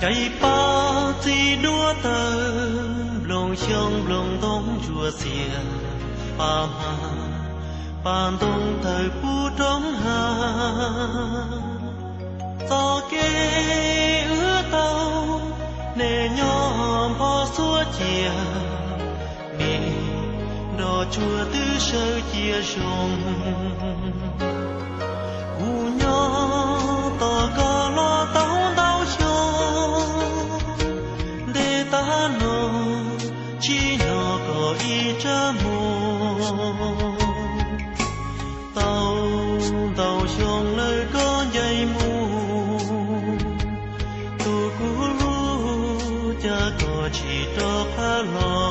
Chạy ba chỉ đua tơ Blong xiong blong đông chùa xìa Ba ma Ban đông thời bù đông hà Gió kê ứa tàu Nè nhóm bó xua chìa Mẹ đò chùa tư sơ chia rồng Cú nhỏ tỏ có lo tao đau chông Để ta nô Chỉ nhỏ có ý trả môn Tao tao chông lời có dây mù Tu cú lũ Chả có chỉ cho khá lo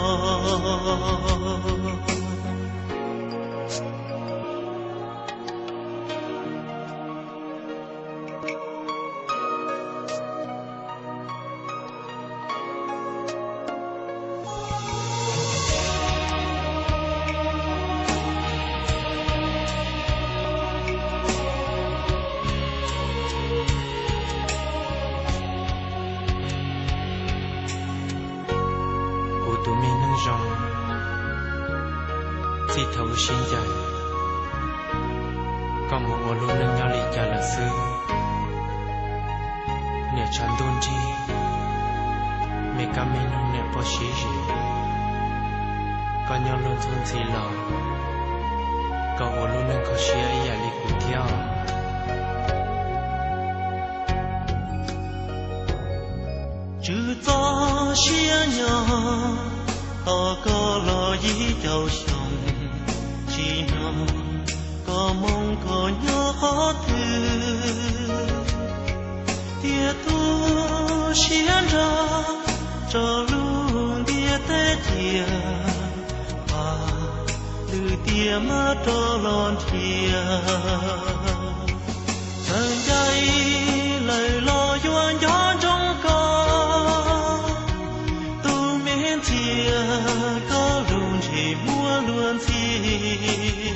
tụi mình nâng rong Chỉ thấu xin dạy Có một ô lúc nâng nhau lý trả là sư Nè chán đôn chi Mẹ ca mê nông nè bó xí rì Có nhau luôn thông xí lò Có ô lúc nâng khó xí ấy giả lý cụ theo Chữ gió xía nhỏ Tỏ có lo dĩ châu sông Chỉ nó có mong có nhớ khó thư Tìa tu xía ra Cho luôn tìa tế chìa Và từ tìa mà cho lon chìa Thần dây lời lo doan gió trong con Tu miễn chìa có rung chỉ mua luôn chìa